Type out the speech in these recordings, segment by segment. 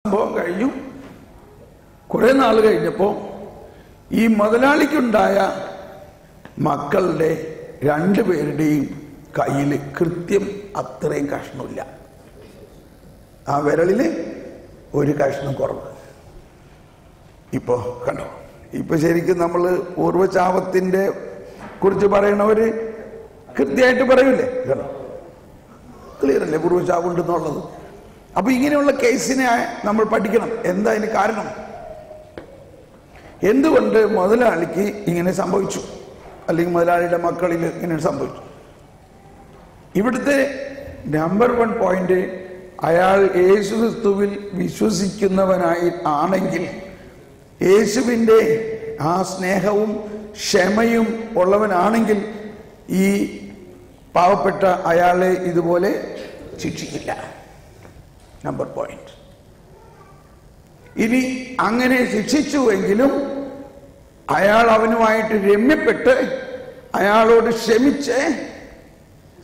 സംഭവം കഴിഞ്ഞു. കുറെ നാൾ കഴിഞ്ഞപ്പോൾ ഈ മുതലാളിക്കുണ്ടായ മക്കളുടെ രണ്ടുപേരുടെയും കയ്യിൽ കൃത്യം അത്രയും കഷ്ണമില്ല. ആ വിരലിൽ ഒരു കഷ്ണം കുറവ്. ഇപ്പോ കണ്ടോ, ഇപ്പൊ ശരിക്കും നമ്മൾ പൂർവ്വചാപത്തിന്റെ കുറിച്ച് പറയണവര് കൃത്യമായിട്ട് പറയൂലേ? കണ്ടോ, ക്ലിയർ അല്ലേ പൂർവ്വചാപം ഉണ്ടെന്നുള്ളത്? അപ്പൊ ഇങ്ങനെയുള്ള കേസിനെ നമ്മൾ പഠിക്കണം. എന്താ അതിന് കാരണം? എന്തുകൊണ്ട് മുതലാളിക്ക് ഇങ്ങനെ സംഭവിച്ചു, അല്ലെങ്കിൽ മുതലാളിയുടെ മക്കളിൽ ഇങ്ങനെ സംഭവിച്ചു? ഇവിടുത്തെ നമ്പർ 1 പോയിന്റ്, അയാൾ യേശുക്രിസ്തുവിൽ വിശ്വസിക്കുന്നവനായി ആണെങ്കിൽ, യേശുവിൻ്റെ ആ സ്നേഹവും ക്ഷമയും ഉള്ളവനാണെങ്കിൽ ഈ പാവപ്പെട്ട അയാളെ ഇതുപോലെ ശിക്ഷിക്കില്ല. Number point. ഇനി അങ്ങനെ ശിക്ഷിച്ചുവെങ്കിലും അയാൾ അവനുമായിട്ട് രമ്യപ്പെട്ട് അയാളോട് ക്ഷമിച്ച്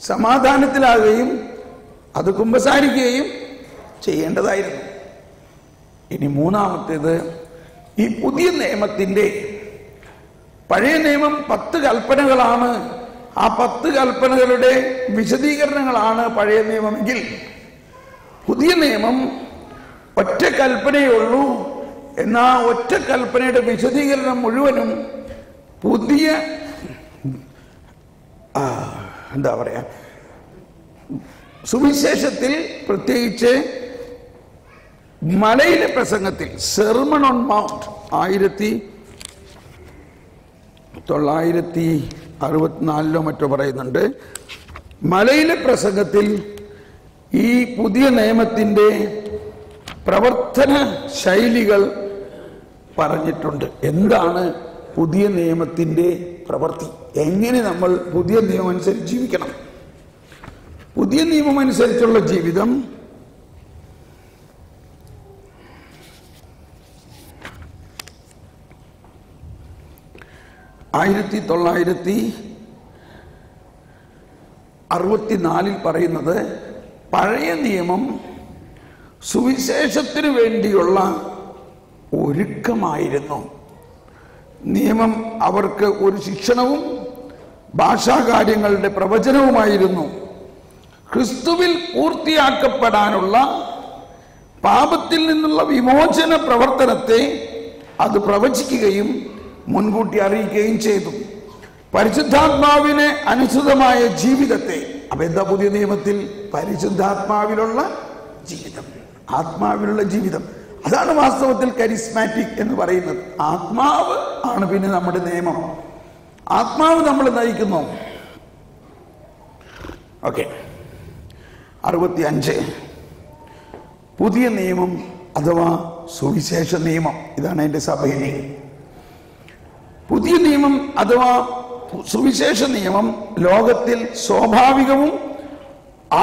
സമാധാനത്തിലാകുകയും അത് കുമ്പസാരിക്കുകയും ചെയ്യേണ്ടതായിരുന്നു. ഇനി മൂന്നാമത്തേത്, ഈ പുതിയ നിയമത്തിന്റെ, പഴയ നിയമം 10 കൽപ്പനകളാണ്. ആ 10 കൽപ്പനകളുടെ വിശദീകരണങ്ങളാണ് പഴയ നിയമമെങ്കിൽ, പുതിയ നിയമം ഒറ്റ കൽപ്പനയേ ഉള്ളൂ. എന്നാ ഒറ്റ കൽപ്പനയുടെ വിശദീകരണം മുഴുവനും പുതിയ എന്താ പറയാ, സുവിശേഷത്തിൽ, പ്രത്യേകിച്ച് മലയിലെ പ്രസംഗത്തിൽ, സെർമൺ ഓൺ മൗണ്ട് 1964 മറ്റോ പറയുന്നുണ്ട്. മലയിലെ പ്രസംഗത്തിൽ ഈ പുതിയ നിയമത്തിന്റെ പ്രവർത്തന ശൈലികൾ പറഞ്ഞിട്ടുണ്ട്. എന്താണ് പുതിയ നിയമത്തിന്റെ പ്രവൃത്തി? എങ്ങനെ നമ്മൾ പുതിയ നിയമം അനുസരിച്ച് ജീവിക്കണം? പുതിയ നിയമം അനുസരിച്ചുള്ള ജീവിതം ആയിരത്തി 1964 പറയുന്നത്, പഴയ നിയമം സുവിശേഷത്തിനു വേണ്ടിയുള്ള ഒരുക്കമായിരുന്നു. നിയമം അവർക്ക് ഒരു ശിക്ഷണവും ഭാഷാകാര്യങ്ങളുടെ പ്രവചനവുമായിരുന്നു. ക്രിസ്തുവിൽ പൂർത്തിയാക്കപ്പെടാനുള്ള പാപത്തിൽ നിന്നുള്ള വിമോചന പ്രവർത്തനത്തെ അത് പ്രവചിക്കുകയും മുൻകൂട്ടി അറിയിക്കുകയും ചെയ്തു. പരിശുദ്ധാത്മാവിന് അനുസൃതമായ ജീവിതത്തെ, അപ്പൊ എന്താ പുതിയ നിയമത്തിൽ? പരിശുദ്ധാത്മാവിലുള്ള ജീവിതം, ആത്മാവിലുള്ള ജീവിതം. അതാണ് വാസ്തവത്തിൽ കരിസ്മാറ്റിക് എന്ന് പറയുന്നത്. ആത്മാവ് ആണ് പിന്നെ നമ്മുടെ നിയമം. ആത്മാവ് നമ്മൾ നയിക്കുന്നു. ഓക്കെ, 65 പുതിയ നിയമം അഥവാ സുവിശേഷ നിയമം. ഇതാണ് എൻ്റെ സഭയിലെ പുതിയ നിയമം അഥവാ സുവിശേഷ നിയമം. ലോകത്തിൽ സ്വാഭാവികവും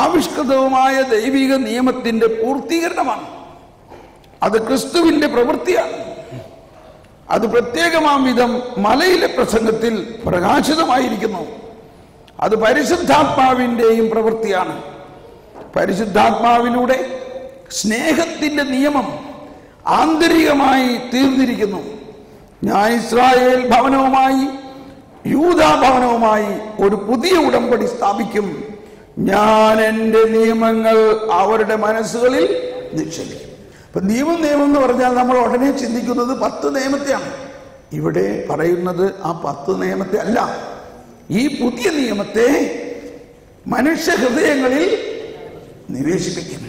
ആവിഷ്കൃതവുമായ ദൈവിക നിയമത്തിന്റെ പൂർത്തീകരണമാണ്. അത് ക്രിസ്തുവിന്റെ പ്രവൃത്തിയാണ്. അത് പ്രത്യേകമാം വിധം മലയിലെ പ്രസംഗത്തിൽ പ്രകാശിതമായിരിക്കുന്നു. അത് പരിശുദ്ധാത്മാവിൻ്റെയും പ്രവൃത്തിയാണ്. പരിശുദ്ധാത്മാവിലൂടെ സ്നേഹത്തിന്റെ നിയമം ആന്തരികമായി തീർന്നിരിക്കുന്നു. ഞാൻ ഇസ്രായേൽ ഭവനവുമായി യൂദാ ഭവനവുമായി ഒരു പുതിയ ഉടമ്പടി സ്ഥാപിക്കും. ഞാൻ എൻ്റെ നിയമങ്ങൾ അവരുടെ മനസ്സുകളിൽ നിക്ഷേപിക്കും. അപ്പൊ നിയമം എന്ന് പറഞ്ഞാൽ നമ്മൾ ഉടനെ ചിന്തിക്കുന്നത് 10 നിയമത്തെയാണ്. ഇവിടെ പറയുന്നത് ആ 10 നിയമത്തെ അല്ല, ഈ പുതിയ നിയമത്തെ മനുഷ്യ ഹൃദയങ്ങളിൽ നിവേശിപ്പിക്കും.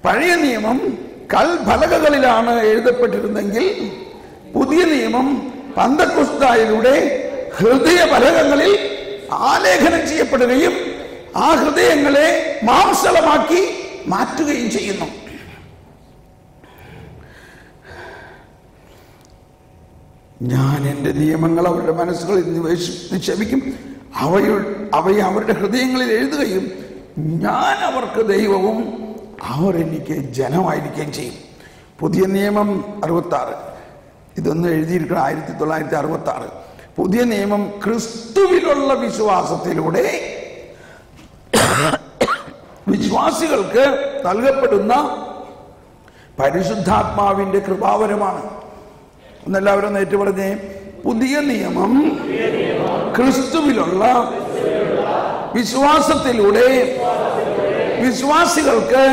പഴയ നിയമം കൽഫലകകളിലാണ് എഴുതപ്പെട്ടിരുന്നെങ്കിൽ പുതിയ നിയമം പന്തക്കുസ്തായിലൂടെ ഹൃദയഫലകങ്ങളിൽ ആലേഖനം ചെയ്യപ്പെടുകയും ആ ഹൃദയങ്ങളെ മാംസളമാക്കി മാറ്റുകയും ചെയ്യുന്നു. ഞാൻ എൻ്റെ നിയമങ്ങൾ അവരുടെ മനസ്സുകളിൽ നിക്ഷേപിക്കും, അവയെ അവരുടെ ഹൃദയങ്ങളിൽ എഴുതുകയും ഞാൻ അവർക്ക് ദൈവവും അവർ എനിക്ക് ജനമായിരിക്കുകയും ചെയ്യും. പുതിയ നിയമം 66, ഇതൊന്നും എഴുതിയിരിക്കണം 1966. പുതിയ നിയമം ക്രിസ്തുവിലുള്ള വിശ്വാസത്തിലൂടെ വിശ്വാസികൾക്ക് നൽകപ്പെടുന്ന പരിശുദ്ധാത്മാവിന്റെ കൃപാവരമാണ്. എന്നെല്ലാവരും നേരിട്ട് പറഞ്ഞേ, പുതിയ നിയമം ക്രിസ്തുവിലുള്ള വിശ്വാസത്തിലൂടെ വിശ്വാസികൾക്ക്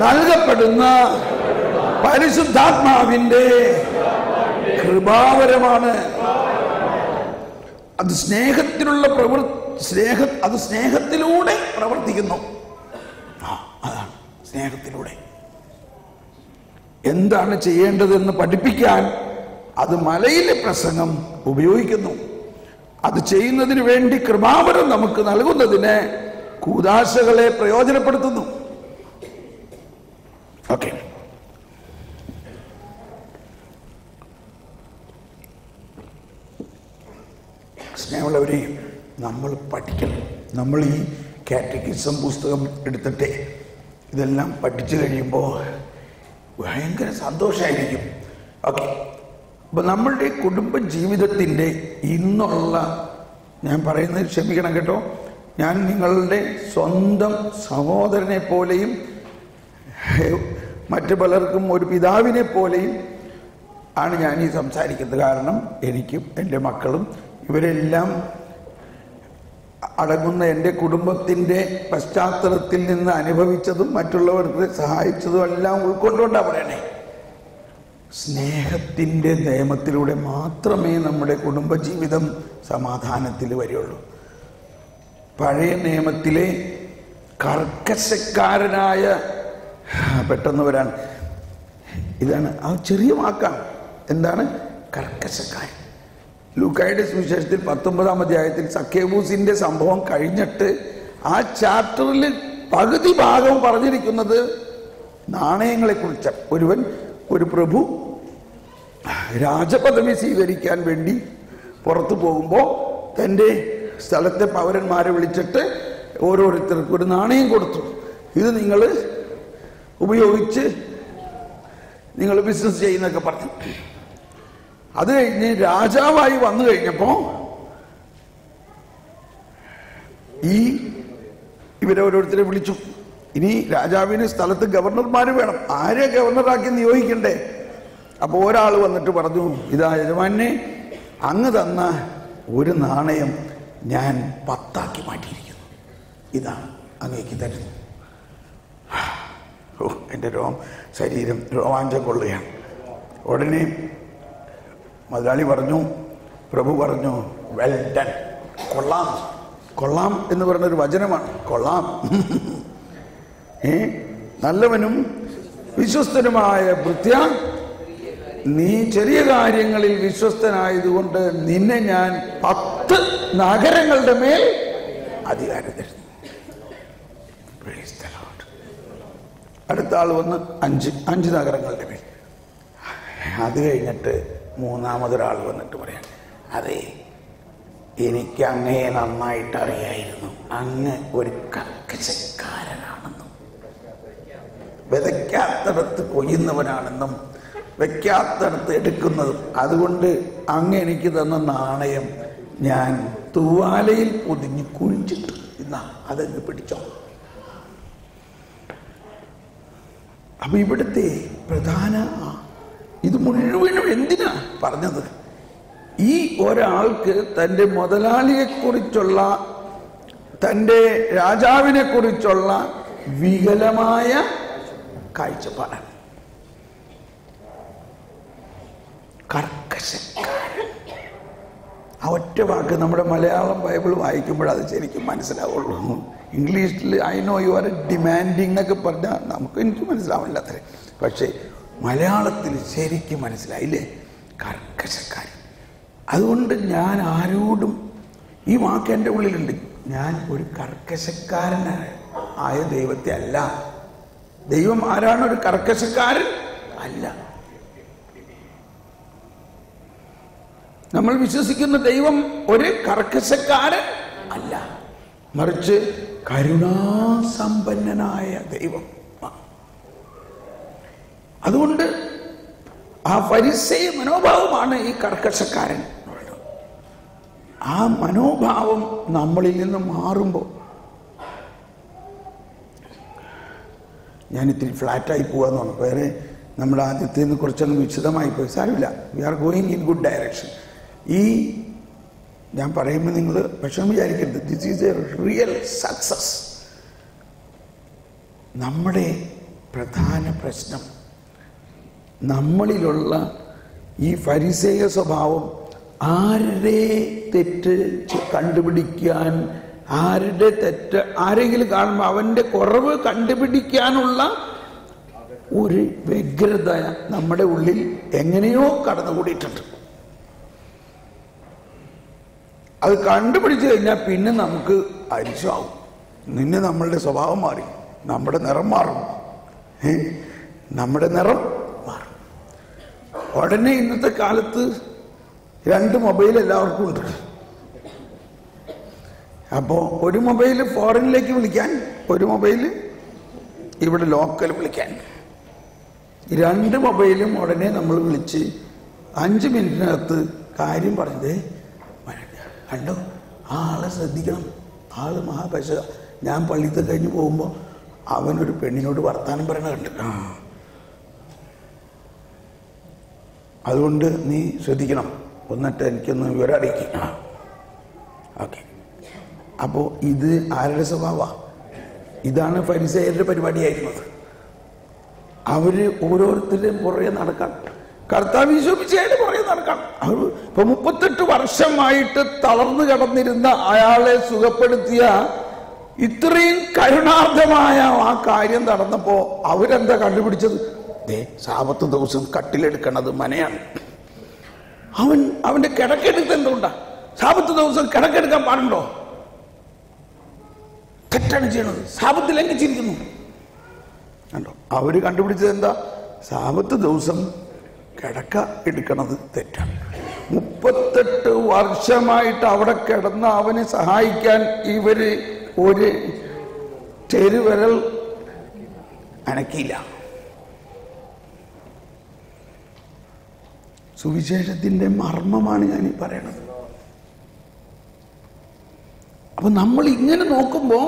നൽകപ്പെടുന്ന പരിശുദ്ധാത്മാവിന്റെ കൃപാവരമാണ്. അത് സ്നേഹത്തിലുള്ള അത് സ്നേഹത്തിലൂടെ പ്രവർത്തിക്കുന്നു. അതാണ് സ്നേഹത്തിലൂടെ. എന്താണ് ചെയ്യേണ്ടതെന്ന് പഠിപ്പിക്കാൻ അത് മലയിലെ പ്രസംഗം ഉപയോഗിക്കുന്നു. അത് ചെയ്യുന്നതിന് വേണ്ടി കൃപാവരം നമുക്ക് നൽകുന്നതിന് കൂദാശകളെ പ്രയോജനപ്പെടുത്തുന്നു. ഓക്കെ, സ്നേഹമുള്ളവരെ, നമ്മൾ പഠിക്കണം. നമ്മൾ ഈ കാറ്റക്കിസം പുസ്തകം എടുത്തിട്ട് ഇതെല്ലാം പഠിച്ചു കഴിയുമ്പോൾ ഭയങ്കര സന്തോഷമായിരിക്കും. ഓക്കെ, അപ്പം നമ്മളുടെ കുടുംബ ജീവിതത്തിൻ്റെ ഇന്നുള്ള, ഞാൻ പറയുന്നത് ക്ഷമിക്കണം കേട്ടോ, ഞാൻ നിങ്ങളുടെ സ്വന്തം സഹോദരനെ പോലെയും മറ്റു പലർക്കും ഒരു പിതാവിനെ പോലെയും ആണ് ഞാൻ ഈ സംസാരിക്കുന്നത്. കാരണം എനിക്കും എൻ്റെ മക്കളും ഇവരെല്ലാം അടങ്ങുന്ന എൻ്റെ കുടുംബത്തിൻ്റെ പശ്ചാത്തലത്തിൽ നിന്ന് അനുഭവിച്ചതും മറ്റുള്ളവർക്ക് സഹായിച്ചതും എല്ലാം ഉൾക്കൊണ്ടുകൊണ്ടാണ് പറയണേ. സ്നേഹത്തിൻ്റെ നിയമത്തിലൂടെ മാത്രമേ നമ്മുടെ കുടുംബജീവിതം സമാധാനത്തിൽ വരികയുള്ളൂ. പഴയ നിയമത്തിലെ കർക്കശക്കാരനായ, പെട്ടെന്ന് വരാൻ, ഇതാണ് ആ ചെറിയ വാക്കാണ്. എന്താണ് കർക്കശക്കാരൻ? ലൂക്കായുടെ സുവിശേഷത്തിൽ 19-ാം അധ്യായത്തിൽ സക്കേവൂസിന്റെ സംഭവം കഴിഞ്ഞിട്ട് ആ ചാപ്റ്ററിൽ പകുതി ഭാഗം പറഞ്ഞിരിക്കുന്നത് നാണയങ്ങളെ കുറിച്ച്. ഒരു പ്രഭു രാജപദവി സ്വീകരിക്കാൻ വേണ്ടി പുറത്തു പോകുമ്പോൾ തൻ്റെ സ്ഥലത്തെ പൗരന്മാരെ വിളിച്ചിട്ട് ഓരോരുത്തർക്കും ഒരു നാണയം കൊടുത്തു. ഇത് നിങ്ങൾ ഉപയോഗിച്ച് നിങ്ങൾ ബിസിനസ് ചെയ്യുന്നൊക്കെ പറഞ്ഞു. അത് കഴിഞ്ഞ് രാജാവായി വന്നു കഴിഞ്ഞപ്പോൾ ഇവരെ ഓരോരുത്തരെ വിളിച്ചു. ഇനി രാജാവിന് സ്ഥലത്ത് ഗവർണർമാർ വേണം. ആരെ ഗവർണറാക്കി നിയോഗിക്കണ്ടേ? അപ്പോൾ ഒരാൾ വന്നിട്ട് പറഞ്ഞു, ഇതാ യജമാനെ, അങ്ങ് തന്ന ഒരു നാണയം ഞാൻ 10 മാറ്റിയിരിക്കുന്നു. ഇതാണ് അങ്ങേക്ക് തരുന്നു. എൻ്റെ ശരീരം രോമാഞ്ചം കൊള്ളുകയാണ്. ഉടനെ മുതലാളി പറഞ്ഞു, പ്രഭു പറഞ്ഞു, വെൽ ഡൺ, കൊള്ളാം. കൊള്ളാം എന്ന് പറഞ്ഞൊരു വചനമാണ്, കൊള്ളാം. നല്ലവനും വിശ്വസ്തനുമായ ഭൃത്യ, നീ ചെറിയ കാര്യങ്ങളിൽ വിശ്വസ്തനായതുകൊണ്ട് നിന്നെ ഞാൻ 10 നഗരങ്ങളുടെ മേൽ അധികാരം തരുന്നു. അടുത്ത ആൾ വന്ന് 5 നഗരങ്ങളുടെ മേൽ. അത് കഴിഞ്ഞിട്ട് 3-മതൊരാൾ വന്നിട്ട് പറയാം, അതെ, എനിക്ക് അങ്ങയെ നന്നായിട്ട് അറിയായിരുന്നു, അങ്ങ് ഒരു കർക്കശക്കാരനാണെന്നും വിതയ്ക്കാത്തടത്ത് കൊയ്യുന്നവനാണെന്നും വെക്കാത്തടത്ത് എടുക്കുന്നതും, അതുകൊണ്ട് അങ്ങ് എനിക്ക് തന്ന നാണയം ഞാൻ തൂവാലയിൽ പൊതിഞ്ഞ് കുഴിച്ചിട്ടു. എന്നാ അതങ്ങ് പിടിച്ചോ. അപ്പൊ ഇവിടുത്തെ പ്രധാന ഇത് മുഴുവനും എന്തിനാ പറഞ്ഞത്? ഈ ഒരാൾക്ക് തൻ്റെ മുതലാളിയെക്കുറിച്ചുള്ള, തൻ്റെ രാജാവിനെ കുറിച്ചുള്ള വികലമായ കാഴ്ചപ്പാടാണ്. കർക്കശക്കാരൻ. ആ ഒറ്റ വാക്ക് നമ്മുടെ മലയാളം ബൈബിൾ വായിക്കുമ്പോൾ അത് ശരിക്കും മനസ്സിലാവുള്ളൂ. ഇംഗ്ലീഷിൽ I know you are demanding എന്നൊക്കെ പറഞ്ഞാൽ എനിക്ക് മനസ്സിലാവില്ല അത്രേ. പക്ഷേ മലയാളത്തിൽ ശരിക്കും മനസ്സിലായില്ലേ? കർക്കശക്കാരൻ. അതുകൊണ്ട് ഞാൻ ആരോടും, ഈ വാക്ക് എൻ്റെ ഉള്ളിലുണ്ട്, ഞാൻ ഒരു കർക്കശക്കാരനായ ദൈവത്തെ അല്ല. ദൈവം ആരാണ്? ഒരു കർക്കശക്കാരൻ അല്ല. നമ്മൾ വിശ്വസിക്കുന്ന ദൈവം ഒരു കർക്കശക്കാരൻ അല്ല, മറിച്ച് കരുണാസമ്പന്നനായ ദൈവം. അതുകൊണ്ട് ആ ഫരിസേയ മനോഭാവമാണ് ഈ കർക്കശക്കാരൻ. ആ മനോഭാവം നമ്മളിൽ നിന്ന് മാറുമ്പോൾ ഞാൻ ഇത്തിരി ഫ്ലാറ്റായി പോകാന്ന് പറഞ്ഞു. വേറെ നമ്മുടെ ആദ്യത്തിൽ നിന്ന് കുറച്ചങ്ങ് വിശദമായി പോയി. സാരമില്ല, we are going in good direction. ഈ ഞാൻ പറയുമ്പോൾ നിങ്ങൾ വിഷമം വിചാരിക്കരുത്. This is a real success. നമ്മുടെ പ്രധാന പ്രശ്നം നമ്മളിലുള്ള ഈ ഫരിസേയ സ്വഭാവം, ആരുടെ തെറ്റ് കണ്ടുപിടിക്കാൻ, ആരുടെ തെറ്റ് ആരെങ്കിലും കാണുമ്പോൾ അവൻ്റെ കുറവ് കണ്ടുപിടിക്കാനുള്ള ഒരു വ്യഗ്രത നമ്മുടെ ഉള്ളിൽ എങ്ങനെയോ കടന്നുകൂടിയിട്ടുണ്ട്. അത് കണ്ടുപിടിച്ചു കഴിഞ്ഞാൽ പിന്നെ നമുക്ക് അരിശമാവും. നമ്മളുടെ സ്വഭാവം മാറി, നമ്മുടെ നിറം മാറും. നമ്മുടെ നിറം മാറും. ഉടനെ ഇന്നത്തെ കാലത്ത് 2 മൊബൈൽ എല്ലാവർക്കും ഉണ്ട്. അപ്പോൾ ഒരു മൊബൈൽ ഫോറിനിലേക്ക് വിളിക്കാൻ, ഒരു മൊബൈൽ ഇവിടെ ലോക്കൽ വിളിക്കാൻ. 2 മൊബൈലും ഉടനെ നമ്മൾ വിളിച്ച് 5 മിനിറ്റിനകത്ത് കാര്യം പറഞ്ഞത് കണ്ടോ, ആ ആളെ ശ്രദ്ധിക്കണം, ആള് മഹാപശ. ഞാൻ പള്ളിത്തെ കഴിഞ്ഞ് പോകുമ്പോൾ അവനൊരു പെണ്ണിനോട് വർത്താനം പറയണ കണ്ട്, അതുകൊണ്ട് നീ ശ്രദ്ധിക്കണം, എന്നിട്ട് എനിക്കൊന്ന് വിവരം അറിയിക്കുക. ഓക്കെ. അപ്പോൾ ഇത് ആരുടെ സ്വഭാവമാണ്? ഇതാണ് ഫരിസേയരുടെ പരിപാടിയായിരുന്നത്. അവര് ഓരോരുത്തരുടെയും പുറകെ നടക്കാൻ, കർത്താവ് ഈശോമിശിഹായുടെ പുറകെ നടക്കാൻ. അവർ ഇപ്പൊ 38 വർഷമായിട്ട് തളർന്നു കിടന്നിരുന്ന അയാളെ സുഖപ്പെടുത്തിയ ഇത്രയും കരുണാർദ്ദമായ ആ കാര്യം നടന്നപ്പോ അവരെന്താ കണ്ടുപിടിച്ചത്? സാബത്ത് ദിവസം കട്ടിലെടുക്കണത് മനയാണ്. അവന്റെ കിടക്കെടുത്ത് എന്തുകൊണ്ടാ? സാബത്ത് ദിവസം കിടക്കെടുക്കാൻ പാടുണ്ടോ? തെറ്റാണ് ചെയ്യണത്. സാബത്ത് ലംഘിച്ചിരിക്കുന്നു. കണ്ടോ, അവര് കണ്ടുപിടിച്ചത് എന്താ? സാബത്ത് ദിവസം കിടക്ക എടുക്കണത് തെറ്റാണ്. 38 വർഷമായിട്ട് അവിടെ കിടന്ന് അവനെ സഹായിക്കാൻ ഇവര് ഒരു ചെരുവിരൽ അനക്കിയില്ല. സുവിശേഷത്തിന്റെ മർമ്മമാണ് ഞാൻ ഈ പറയണത്. അപ്പൊ നമ്മൾ ഇങ്ങനെ നോക്കുമ്പോൾ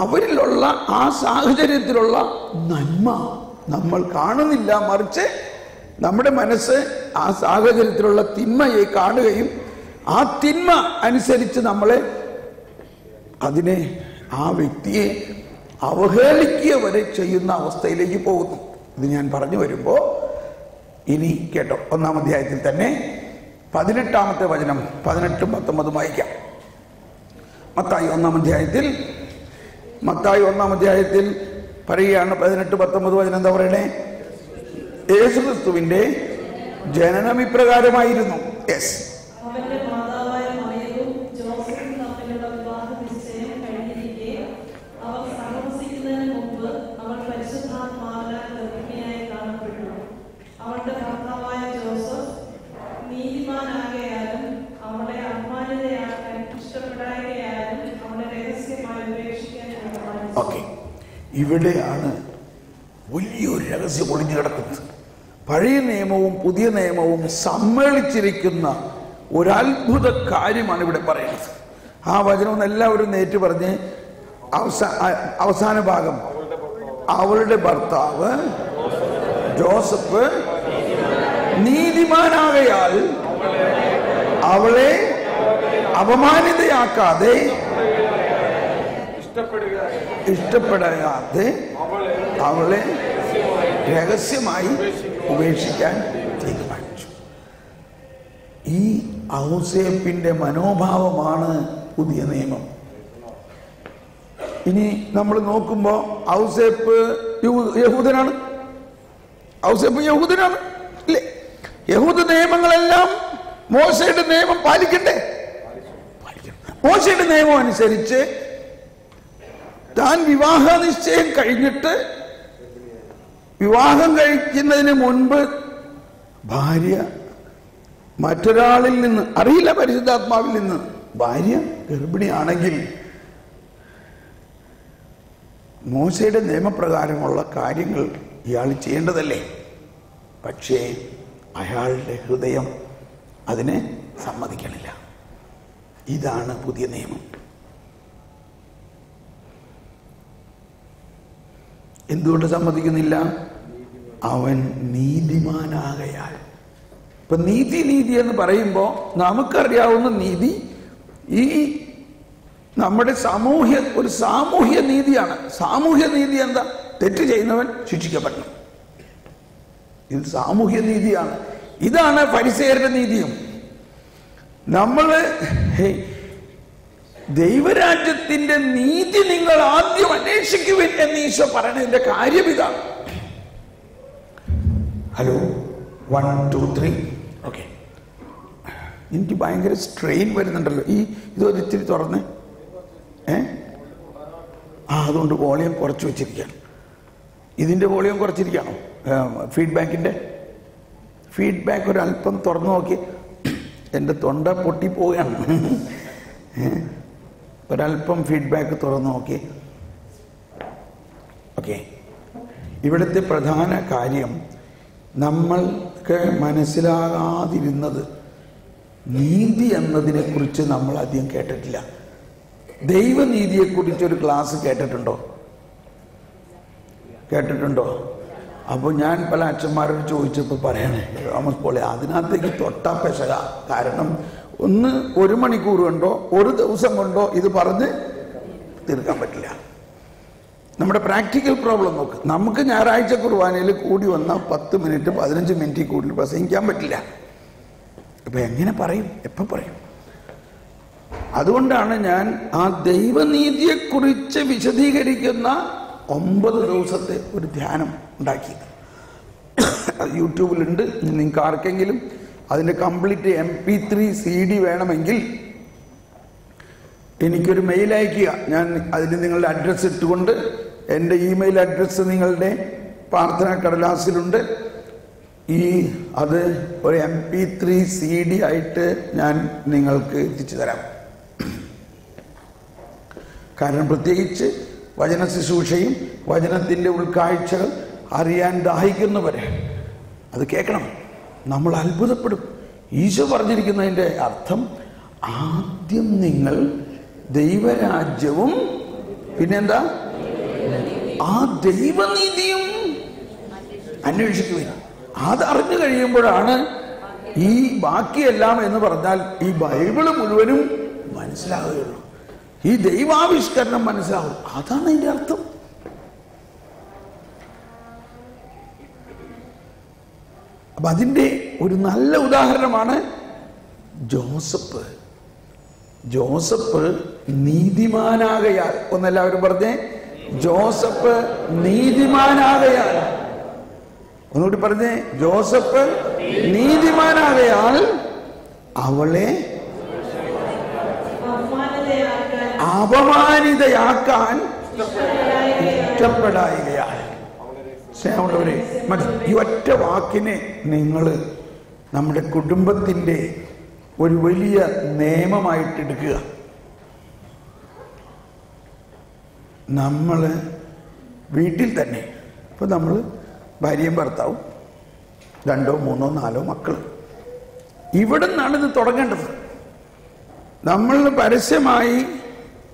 അവരിലുള്ള ആ സാഹചര്യത്തിലുള്ള നന്മ നമ്മൾ കാണുന്നില്ല, മറിച്ച് നമ്മുടെ മനസ്സ് ആ സാഹചര്യത്തിലുള്ള തിന്മയെ കാണുകയും ആ തിന്മ അനുസരിച്ച് നമ്മളെ അതിനെ ആ വ്യക്തിയെ അവഹേളിക്കുക വരെ ചെയ്യുന്ന അവസ്ഥയിലേക്ക് പോകുന്നു. ഇത് ഞാൻ പറഞ്ഞു വരുമ്പോൾ ഇനി കേട്ടോ, 1-ാം അധ്യായത്തിൽ തന്നെ 18-ാമത്തെ വചനം 18-ഉം 19-ഉം വായിക്കാം. മത്തായി 1-ാം അധ്യായത്തിൽ പറയുകയാണ് 18-19 വചനം. എന്താ പറയണേ? യേശുക്രിസ്തുവിന്റെ ജനനം ഇപ്രകാരമായിരുന്നു. യെസ്. ഓക്കെ, ഇവിടെയാണ് വലിയൊരു രഹസ്യം ഒളിഞ്ഞു കിടക്കുന്നത്. പഴയ നിയമവും പുതിയ നിയമവും സമ്മേളിച്ചിരിക്കുന്ന ഒരത്ഭുത കാര്യമാണ് ഇവിടെ പറയുന്നത്. ആ വചനം എല്ലാവരും നേരിട്ട് പറഞ്ഞ് അവസാന ഭാഗം, അവളുടെ ഭർത്താവ് ജോസഫ് നീതിമാനാകയാൽ അവളെ അപമാനിതയാക്കാതെ ഇഷ്ടപ്പെടാതെ അവളെ രഹസ്യമായി ഉപേക്ഷിക്കാൻ തീരുമാനിച്ചു. ഈ ഔസേപ്പിന്റെ മനോഭാവമാണ് പുതിയ നിയമം. ഇനി നമ്മൾ നോക്കുമ്പോ ഔസേപ്പ് യഹൂദനാണ്. ഔസേപ്പ് യഹൂദനാണ് അല്ലേ? യഹൂദ നിയമങ്ങളെല്ലാം മോശയുടെ നിയമം പാലിക്കണ്ടേ? മോശയുടെ നിയമം അനുസരിച്ച് താൻ വിവാഹ നിശ്ചയം കഴിഞ്ഞിട്ട് വിവാഹം കഴിക്കുന്നതിന് മുൻപ് ഭാര്യ മറ്റൊരാളിൽ നിന്ന്, അറിയില്ല പരിശുദ്ധാത്മാവിൽ നിന്ന്, ഭാര്യ ഗർഭിണിയാണെങ്കിൽ മോശയുടെ നിയമപ്രകാരമുള്ള കാര്യങ്ങൾ ഇയാൾ ചെയ്യേണ്ടതല്ലേ? പക്ഷേ അയാളുടെ ഹൃദയം അതിനെ സമ്മതിക്കണില്ല. ഇതാണ് പുതിയ നിയമം. എന്തുകൊണ്ട് സമ്മതിക്കുന്നില്ല? അവൻ നീതിമാനാകയാൽ. ഇപ്പൊ നീതി എന്ന് പറയുമ്പോൾ നമുക്കറിയാവുന്ന നീതി ഈ നമ്മുടെ ഒരു സാമൂഹ്യ നീതിയാണ്. സാമൂഹ്യ നീതി എന്താ? തെറ്റ് ചെയ്യുന്നവൻ ശിക്ഷിക്കപ്പെടണം. ഇത് സാമൂഹ്യ നീതിയാണ്. ഇതാണ് ഫരിസേയരുടെ നീതിയും. നമ്മള് ദൈവരാജ്യത്തിന്റെ നീതി നിങ്ങൾ ആദ്യം അന്വേഷിക്കുവിൻ എന്ന് ഈശോ പറയുന്നതിന്റെ കാര്യം ഇതാണ്. Hello 1 2 3 okay. എനിക്ക് ഭയങ്കര സ്ട്രെയിൻ വരുന്നുണ്ടല്ലോ. ഇതൊരു ഇത്തിരി തുറന്ന് അതുകൊണ്ട് വോളിയം കുറച്ച് വെച്ചിരിക്കുകയാണ്. ഇതിന്റെ വോളിയം കുറച്ചിരിക്കുകയാണോ? ഫീഡ്ബാക്ക് ഒരല്പം തുറന്നു നോക്കി. എൻ്റെ തൊണ്ട പൊട്ടിപ്പോവുകയാണ്. ഒരല്പം ഫീഡ്ബാക്ക് തുറന്നു നോക്കി. ഓക്കെ. ഇവിടുത്തെ പ്രധാന കാര്യം നമ്മൾക്ക് മനസ്സിലാകാതിരുന്നത് നീതി എന്നതിനെ കുറിച്ച് നമ്മൾ അധികം കേട്ടിട്ടില്ല. ദൈവനീതിയെക്കുറിച്ചൊരു ക്ലാസ് കേട്ടിട്ടുണ്ടോ? അപ്പോൾ ഞാൻ പല അച്ഛന്മാരോട് ചോദിച്ചപ്പോൾ പറയണേ, തോമസ് പോളെ അതിനകത്തേക്ക് തൊട്ടാ പെശക. കാരണം ഒന്ന് 1 മണിക്കൂർ കൊണ്ടോ 1 ദിവസം കൊണ്ടോ ഇത് പറഞ്ഞ് തീർക്കാൻ പറ്റില്ല. നമ്മുടെ പ്രാക്ടിക്കൽ പ്രോബ്ലം നോക്ക്. നമുക്ക് ഞായറാഴ്ച കുർബാനയിൽ കൂടി വന്നാൽ 10 മിനിറ്റ് 15 മിനിറ്റിൽ കൂടുതൽ പ്രസംഗിക്കാൻ പറ്റില്ല. ഇപ്പം എങ്ങനെ പറയും? എപ്പം പറയും? അതുകൊണ്ടാണ് ഞാൻ ആ ദൈവനീതിയെക്കുറിച്ച് വിശദീകരിക്കുന്ന 9 ദിവസത്തെ ഒരു ധ്യാനം ഉണ്ടാക്കിയത്. അത് യൂട്യൂബിലുണ്ട്. നിങ്ങൾക്ക് ആർക്കെങ്കിലും അതിൻ്റെ കംപ്ലീറ്റ് MP3 CD വേണമെങ്കിൽ എനിക്കൊരു മെയിൽ അയക്കുക. ഞാൻ അതിന് നിങ്ങളുടെ അഡ്രസ്സ് ഇട്ടുകൊണ്ട്, എൻ്റെ ഇമെയിൽ അഡ്രസ്സ് നിങ്ങളുടെ പ്രാർത്ഥനാ കടലാസിലുണ്ട്. അത് ഒരു MP3 CD ആയിട്ട് ഞാൻ നിങ്ങൾക്ക് എത്തിച്ചു തരാം. കാരണം പ്രത്യേകിച്ച് വചന ശുശ്രൂഷയും വചനത്തിൻ്റെ ഉൾക്കാഴ്ചകൾ അറിയാൻ ദാഹിക്കുന്നവരെ അത് കേൾക്കണം. നമ്മൾ അത്ഭുതപ്പെടും. ഈശോ പറഞ്ഞിരിക്കുന്നതിൻ്റെ അർത്ഥം ആദ്യം നിങ്ങൾ ദൈവരാജ്യവും പിന്നെന്താ ആ ദൈവനീതിയും അന്വേഷിക്കുകയും അതറിഞ്ഞു കഴിയുമ്പോഴാണ് ഈ ബാക്കിയെല്ലാം എന്ന് പറഞ്ഞാൽ ഈ ബൈബിള് മുഴുവനും മനസ്സിലാവുകയുള്ളൂ. ഈ ദൈവാവിഷ്കരണം മനസ്സിലാവും. അതാണ് അതിൻ്റെ അർത്ഥം. അപ്പൊ അതിൻ്റെ ഒരു നല്ല ഉദാഹരണമാണ് ജോസഫ് നീതിമാനാകയാൽ. ഒന്നെല്ലാവരും പറഞ്ഞേ, ജോസഫ് നീതിമാനാകയാൽ. ഒന്നുകൂടി പറഞ്ഞേ, ജോസഫ് നീതിമാനാകയാൽ അവളെ അപമാനിതയാക്കാൻ ഇഷ്ടപ്പെടായികയാൽ. സ്നേഹമുള്ളവരെ, മതി. ഈ ഒറ്റ വാക്കിനെ നിങ്ങൾ നമ്മുടെ കുടുംബത്തിൻ്റെ ഒരു വലിയ നിയമമായിട്ടെടുക്കുക. നമ്മൾ വീട്ടിൽ തന്നെ ഇപ്പം നമ്മൾ ഭാര്യയും ഭർത്താവും 2 3 4 മക്കൾ, ഇവിടെ നിന്നാണ് ഇത് തുടങ്ങേണ്ടത്. നമ്മൾ പരസ്യമായി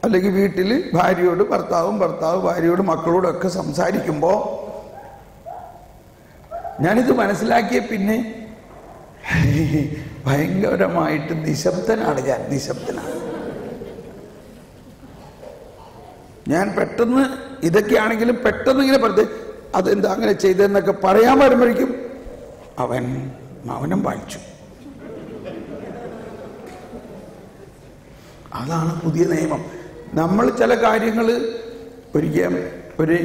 അല്ലെങ്കിൽ വീട്ടിൽ ഭാര്യയോട് ഭർത്താവ് ഭാര്യയോട് മക്കളോടൊക്കെ സംസാരിക്കുമ്പോൾ ഞാനിത് മനസ്സിലാക്കിയ പിന്നെ ഭയങ്കരമായിട്ട് നിശബ്ദനാണ്. ഞാൻ പെട്ടെന്ന് ഇതൊക്കെയാണെങ്കിലും പെട്ടെന്ന് ഇങ്ങനെ പറഞ്ഞ് അതെന്താ അങ്ങനെ ചെയ്തെന്നൊക്കെ പറയാൻ വരുമ്പോഴേക്കും അവൻ മൗനം പാലിച്ചു. അതാണ് പുതിയ നിയമം. നമ്മൾ ചില കാര്യങ്ങൾ ഒരിക്കലും ഒരു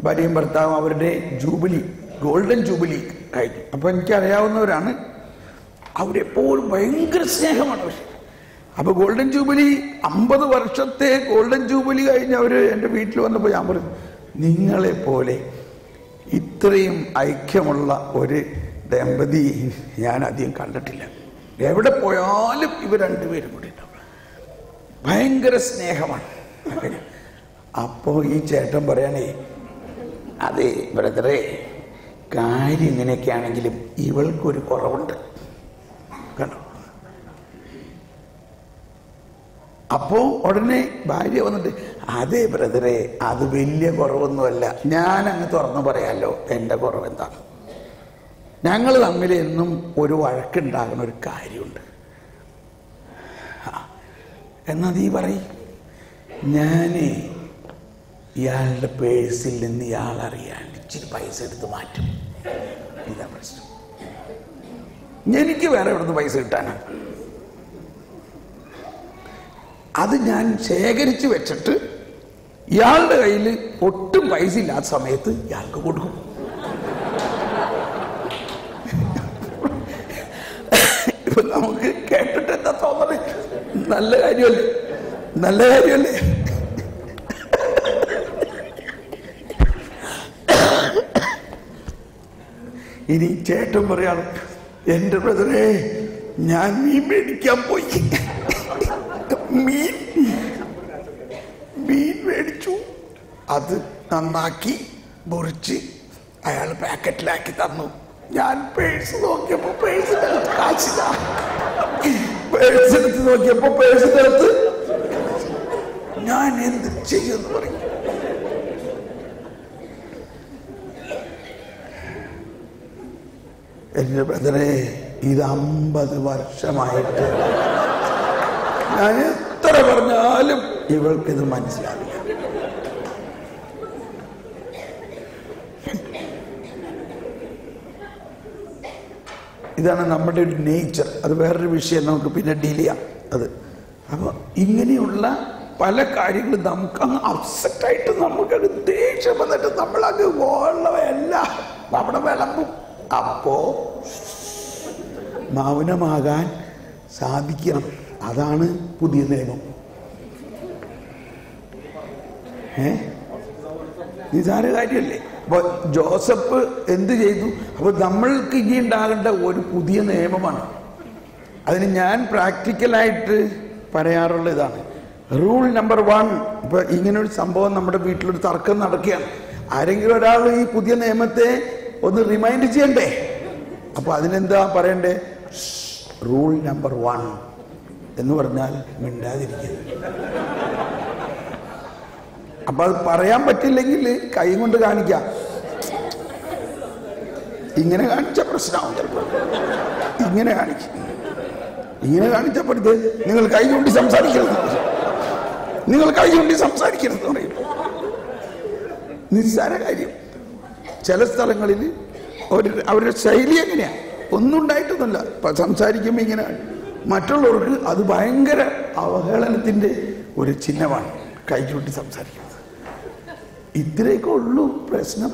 ഭാര്യയും ഭർത്താവും അവരുടെ ഗോൾഡൻ ജൂബിലി കഴിഞ്ഞു. അപ്പോൾ എനിക്കറിയാവുന്നവരാണ്, അവരെപ്പോഴും ഭയങ്കര സ്നേഹമാണ്. പക്ഷേ അപ്പോൾ ഗോൾഡൻ ജൂബിലി 50 വർഷത്തെ ഗോൾഡൻ ജൂബിലി കഴിഞ്ഞ് അവർ എൻ്റെ വീട്ടിൽ വന്നപ്പോൾ ഞാൻ പറഞ്ഞു, നിങ്ങളെപ്പോലെ ഇത്രയും ഐക്യമുള്ള ഒരു ദമ്പതി ഞാൻ അധികം കണ്ടിട്ടില്ല. എവിടെ പോയാലും ഇവർ 2 പേരും കൂടി ഉണ്ടാവും. ഭയങ്കര സ്നേഹമാണ്. അങ്ങനെ അപ്പോൾ ഈ ചേട്ടൻ പറയണേ, അതെ ബ്രദറെ, കാര്യം ഇങ്ങനെയൊക്കെയാണെങ്കിലും ഇവൾക്കൊരു കുറവുണ്ട്. കണ്ടോ, അപ്പോൾ ഉടനെ ഭാര്യ വന്നിട്ട്, അതേ ബ്രദറെ, അത് വലിയ കുറവൊന്നുമല്ല, ഞാൻ അങ്ങ് തുറന്നു പറയാമല്ലോ എൻ്റെ കുറവ് എന്താണ്. ഞങ്ങൾ തമ്മിൽ എന്നും ഒരു വഴക്കുണ്ടാകുന്ന ഒരു കാര്യമുണ്ട്. എന്നാ നീ പറയും. ഞാൻ ഇയാളുടെ പേഴ്സിൽ നിന്ന് ഇയാളറിയാണ്ട് ഇച്ചിരി പൈസ എടുത്ത് മാറ്റും. ഇതാ പ്രശ്നം. എനിക്ക് വേറെ എവിടുന്ന് പൈസ കിട്ടാനാണ്? അത് ഞാൻ ശേഖരിച്ച് വെച്ചിട്ട് ഇയാളുടെ കയ്യിൽ ഒട്ടും പൈസ ഇല്ലാത്ത സമയത്ത് ഇയാൾക്ക് കൊടുക്കും. ഇപ്പൊ നമുക്ക് കേട്ടിട്ട് എന്താ തോന്നണേ? നല്ല കാര്യമല്ലേ? നല്ല കാര്യമല്ലേ? ഇനി ചേട്ടൻ പറയാണ്, എൻ്റെ ബ്രദറെ, ഞാൻ മീൻ മേടിക്കാൻ പോയി, മീൻ മേടിച്ചു, അത് നന്നാക്കി മുറിച്ച് അയാൾ പാക്കറ്റിലാക്കി തന്നു. ഞാൻ പേഴ്സ് നോക്കിയപ്പോ പേഴ്സിന്റെ അകത്ത് കാശില്ല. പേഴ്സ് എടുത്ത് നോക്കിയപ്പോ പേഴ്സിന്റെ അകത്ത്. ഞാൻ എന്ത് ചെയ്യുമെന്ന് പറയും. എൻ്റെ ബ്രദറെ, ഇത് 50 വർഷമായിട്ട് ഞാൻ എത്ര പറഞ്ഞാലും ഇവൾക്കിത് മനസ്സിലാവില്ല. ഇതാണ് നമ്മുടെ ഒരു നേച്ചർ. അത് വേറൊരു വിഷയം, നമുക്ക് പിന്നെ ഡീൽ ചെയ്യാം അത്. അപ്പോൾ ഇങ്ങനെയുള്ള പല കാര്യങ്ങളും നമുക്കങ്ങ് അപ്സെറ്റായിട്ട് നമുക്കത് ദേഷ്യം വന്നിട്ട് നമ്മളങ്ങ് വെള്ളമല്ല നമ്മുടെ വിളമ്പും. അപ്പോ മൗനമാകാൻ സാധിക്കണം. അതാണ് പുതിയ നിയമം. നിസാര കാര്യമല്ലേ? അപ്പൊ ജോസഫ് എന്ത് ചെയ്തു? അപ്പൊ നമ്മൾക്ക് ഇനി ഉണ്ടാകേണ്ട ഒരു പുതിയ നിയമമാണ്. അതിന് ഞാൻ പ്രാക്ടിക്കലായിട്ട് പറയാറുള്ള ഇതാണ്. Rule number 1. ഇപ്പൊ ഇങ്ങനൊരു സംഭവം നമ്മുടെ വീട്ടിലൊരു തർക്കം നടക്കുകയാണ്. ആരെങ്കിലും ഒരാൾ ഈ പുതിയ നിയമത്തെ ഒന്ന് റിമൈൻഡ് ചെയ്യണ്ടേ? അപ്പൊ അതിനെന്താ പറയണ്ടേ? റൂൾ നമ്പർ 1 എന്ന് പറഞ്ഞാൽ മിണ്ടാതിരിക്കുന്നു. അപ്പൊ അത് പറയാൻ പറ്റില്ലെങ്കിൽ കൈ കൊണ്ട് കാണിക്കാം. ഇങ്ങനെ കാണിച്ച പ്രശ്നമാവും ചിലപ്പോൾ. ഇങ്ങനെ കാണിക്കും. ഇങ്ങനെ കാണിച്ചപ്പോഴത്തെ നിങ്ങൾ കൈ കൊണ്ട് സംസാരിക്കരുത്, നിങ്ങൾ കൈ കൊണ്ട് സംസാരിക്കരുത് പറയും. നിസ്സാര കാര്യം. ചില സ്ഥലങ്ങളിൽ അവരുടെ ശൈലി എങ്ങനെയാണ്? ഒന്നും ഉണ്ടായിട്ടൊന്നുമില്ല, സംസാരിക്കുമ്പോൾ ഇങ്ങനെ. മറ്റുള്ളവർക്ക് അത് ഭയങ്കര അവഹേളനത്തിൻ്റെ ഒരു ചിഹ്നമാണ് കൈ ചൂണ്ടി സംസാരിക്കുന്നത്. ഇത്രയൊക്കെ ഉള്ളൂ പ്രശ്നം.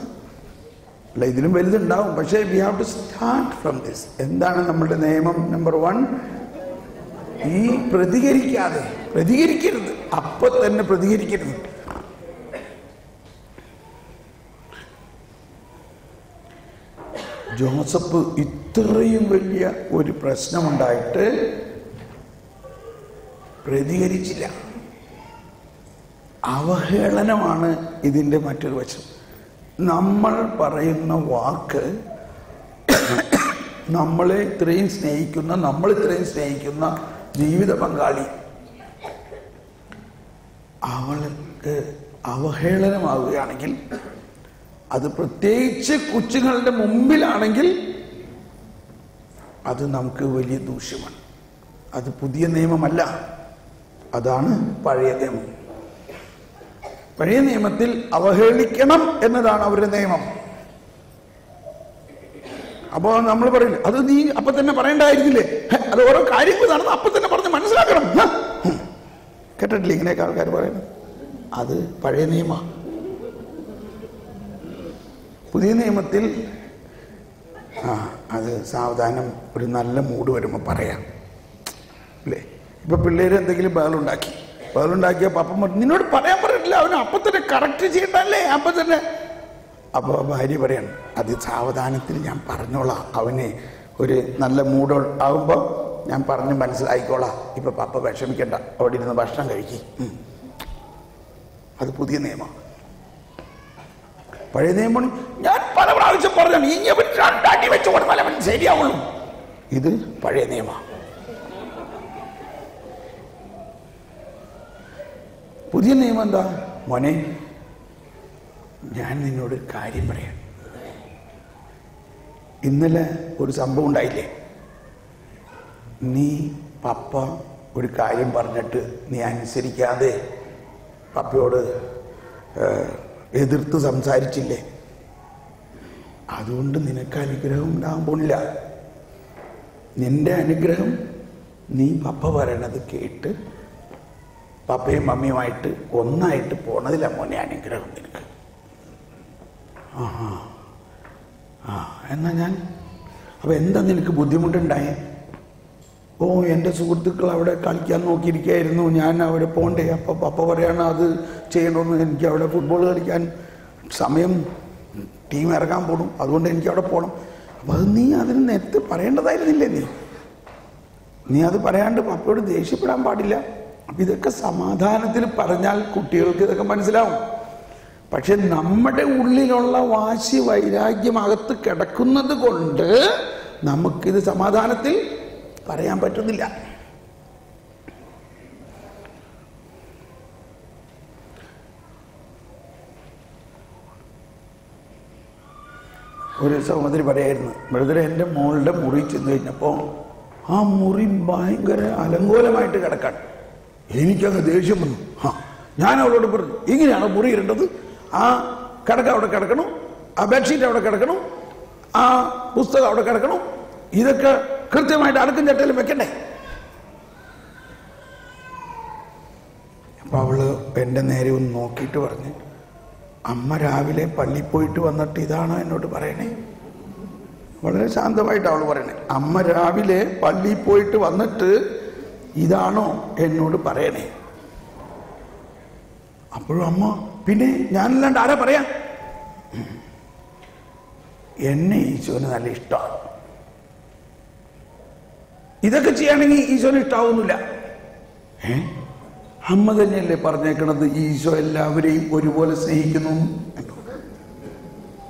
അല്ല, ഇതിലും വലുതുണ്ടാവും. പക്ഷേ we have to start from this. എന്താണ് നമ്മുടെ നിയമം നമ്പർ 1? ഈ പ്രതികരിക്കരുത്. അപ്പൊ തന്നെ പ്രതികരിക്കരുത്. ജോസഫ് ഇത്രയും വലിയ ഒരു പ്രശ്നമുണ്ടായിട്ട് പ്രതികരിച്ചില്ല. അവഹേളനമാണ് ഇതിൻ്റെ മറ്റൊരു വശം. നമ്മൾ പറയുന്ന വാക്ക് നമ്മൾ ഇത്രയും സ്നേഹിക്കുന്ന ജീവിത പങ്കാളി അവൾക്ക് അവഹേളനമാവുകയാണെങ്കിൽ, അത് പ്രത്യേകിച്ച് കൊച്ചുങ്ങളുടെ മുമ്പിലാണെങ്കിൽ, അത് നമുക്ക് വലിയ ദൂഷ്യമാണ്. അത് പുതിയ നിയമമല്ല, അതാണ് പഴയ നിയമം. പഴയ നിയമത്തിൽ അവഹേളിക്കണം എന്നതാണ് അവരുടെ നിയമം. അപ്പോ നമ്മൾ പറയില്ല, അത് നീ അപ്പൊ തന്നെ പറയണ്ടായിരുന്നില്ലേ? അത് ഓരോ കാര്യങ്ങൾ നടന്ന് അപ്പൊ തന്നെ പറഞ്ഞ് മനസ്സിലാക്കണം. കേട്ടിട്ടില്ല ഇങ്ങനെയൊക്കെ ആൾക്കാർ പറയുന്നത്? അത് പഴയ നിയമമാണ്. പുതിയ നിയമത്തിൽ അത് സാവധാനം ഒരു നല്ല മൂഡ് വരുമ്പോൾ പറയാം, അല്ലേ? ഇപ്പൊ പിള്ളേർ എന്തെങ്കിലും ബഹളുണ്ടാക്കിയ പപ്പൻ പറഞ്ഞു, നിന്നോട് പറയാൻ പറഞ്ഞിട്ടില്ല, അവന് അപ്പം തന്നെ കറക്റ്റ് ചെയ്യണ്ടല്ലേ, അപ്പം തന്നെ. അപ്പോൾ ഭാര്യ പറയാണ്, അത് സാവധാനത്തിൽ ഞാൻ പറഞ്ഞോളാം, അവന് ഒരു നല്ല മൂഡ് ആകുമ്പോൾ ഞാൻ പറഞ്ഞ് മനസ്സിലായിക്കോളാം, ഇപ്പൊ പപ്പ വിഷമിക്കണ്ട, അവിടെ ഇരുന്ന് ഭക്ഷണം കഴിക്കും. അത് പുതിയ നിയമമാണ്. പഴയ നിയമം ഞാൻ പല പ്രാവശ്യം പറഞ്ഞു, ഇനി അവൻ 2 അടി വെച്ച് കൊടുത്താൽ അവൻ ശരിയാവുള്ളൂ. ഇത് പഴയ നിയമമാണ്. പുതിയ നിയമം എന്താ? മോനെ, ഞാൻ നിന്നോട് കാര്യം പറയാം. ഇന്നലെ ഒരു സംഭവം ഉണ്ടായില്ലേ? നീ പപ്പ ഒരു കാര്യം പറഞ്ഞിട്ട് നീ അനുസരിക്കാതെ പപ്പയോട് എതിർത്ത് സംസാരിച്ചില്ലേ? അതുകൊണ്ട് നിനക്ക് അനുഗ്രഹം ഉണ്ടാകാൻ പോണില്ല. നിന്റെ അനുഗ്രഹം നീ പപ്പ പറയണത് കേട്ട് പപ്പയും മമ്മിയുമായിട്ട് ഒന്നായിട്ട് പോണതിലാണ് മോനെ അനുഗ്രഹം നിനക്ക്. എന്നാ ഞാൻ അപ്പം എന്താ നിനക്ക് ബുദ്ധിമുട്ടുണ്ടായേ? ഓ, എൻ്റെ സുഹൃത്തുക്കൾ അവിടെ കളിക്കാൻ നോക്കിയിരിക്കുകയായിരുന്നു, ഞാൻ അവിടെ പോകണ്ടേ. അപ്പോൾ പപ്പ പറയാണ് അത് ചെയ്യണമെന്ന്. എനിക്ക് അവിടെ ഫുട്ബോൾ കളിക്കാൻ സമയം, ടീം ഇറങ്ങാൻ പോകണം, അതുകൊണ്ട് എനിക്ക് അവിടെ പോകണം. അപ്പോൾ അത് നീ അതിന് നേരത്തെ പറയേണ്ടതായിരുന്നില്ലേ? നീ അത് പറയാണ്ട് പപ്പയോട് ദേഷ്യപ്പെടാൻ പാടില്ല. അപ്പം ഇതൊക്കെ സമാധാനത്തിൽ പറഞ്ഞാൽ കുട്ടികൾക്ക് ഇതൊക്കെ മനസ്സിലാവും. പക്ഷെ നമ്മുടെ ഉള്ളിലുള്ള വാശി, വൈരാഗ്യം അകത്ത് കിടക്കുന്നത് കൊണ്ട് നമുക്കിത് സമാധാനത്തിൽ പറയാൻ പറ്റുന്നില്ല. ഒരു സഹോദരി പറയായിരുന്നു, ബ്രദറെ, എൻ്റെ മോളുടെ മുറി ചെന്ന് കഴിഞ്ഞപ്പോൾ ആ മുറി ഭയങ്കര അലങ്കോലമായിട്ട് കിടക്കാൻ എനിക്കങ്ങ് ദേഷ്യം വന്നു. ഞാൻ അവളോട് പറഞ്ഞു, ഇങ്ങനെയാണോ മുറി ഇരേണ്ടത്? ആ കിടക്ക അവിടെ കിടക്കണം, ആ ബെഡ്ഷീറ്റ് അവിടെ കിടക്കണം, ആ പുസ്തകം അവിടെ കിടക്കണം, ഇതൊക്കെ കൃത്യമായിട്ട് അടുക്കും ചട്ടയിലും വെക്കണ്ടേ? അപ്പൊ അവള് എൻ്റെ നേരെ ഒന്ന് നോക്കിയിട്ട് പറഞ്ഞ്, അമ്മ രാവിലെ പള്ളിയിൽ പോയിട്ട് വന്നിട്ട് ഇതാണോ എന്നോട് പറയണേ? വളരെ ശാന്തമായിട്ട് അവൾ പറയണേ, അമ്മ രാവിലെ പള്ളിയിൽ പോയിട്ട് വന്നിട്ട് ഇതാണോ എന്നോട് പറയണേ? അപ്പോഴും അമ്മ, പിന്നെ ഞാനല്ലാണ്ട് ആരാ പറയാ? എന്നെ ഈശോന് നല്ല ഇഷ്ടമാണ്. ഇതൊക്കെ ചെയ്യുകയാണെങ്കിൽ ഈശോന് ഇഷ്ടാവുന്നില്ല. അമ്മ തന്നെയല്ലേ പറഞ്ഞേക്കണത് ഈശോ എല്ലാവരെയും ഒരുപോലെ സ്നേഹിക്കുന്നു.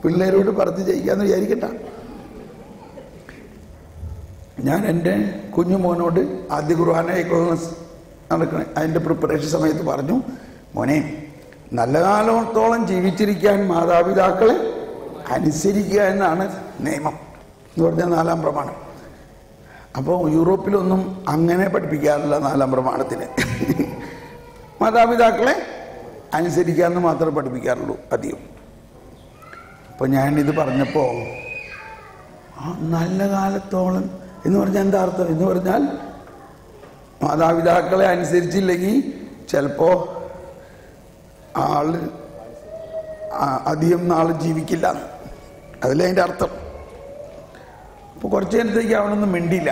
പിള്ളേരോട് പറഞ്ഞ് ചെയ്യിക്കാന്ന് വിചാരിക്കണ്ട. ഞാൻ എൻ്റെ കുഞ്ഞുമോനോട് ആദ്യ കുർബാന നടക്കണേ അതിൻ്റെ പ്രിപ്പറേഷൻ സമയത്ത് പറഞ്ഞു, മോനെ, നല്ല കാലത്തോളം ജീവിച്ചിരിക്കാൻ മാതാപിതാക്കളെ അനുസരിക്കുക എന്നാണ് നിയമം എന്ന് പറഞ്ഞാൽ 4-ാം പ്രമാണം. അപ്പോൾ യൂറോപ്പിലൊന്നും അങ്ങനെ പഠിപ്പിക്കാറില്ല 4-ാം പ്രമാണത്തിന്. മാതാപിതാക്കളെ അനുസരിക്കാമെന്ന് മാത്രമേ പഠിപ്പിക്കാറുള്ളൂ അധികം. അപ്പോൾ ഞാനിത് പറഞ്ഞപ്പോൾ നല്ല കാലത്തോളം എന്ന് പറഞ്ഞാൽ എന്താ അർത്ഥം? എന്ന് പറഞ്ഞാൽ മാതാപിതാക്കളെ അനുസരിച്ചില്ലെങ്കിൽ ചിലപ്പോൾ ആള് അധികം നാൾ ജീവിക്കില്ല, അതിലെ അതിൻ്റെ അർത്ഥം. അപ്പോൾ കുറച്ച് നേരത്തേക്ക് അവനൊന്നും മിണ്ടിയില്ല.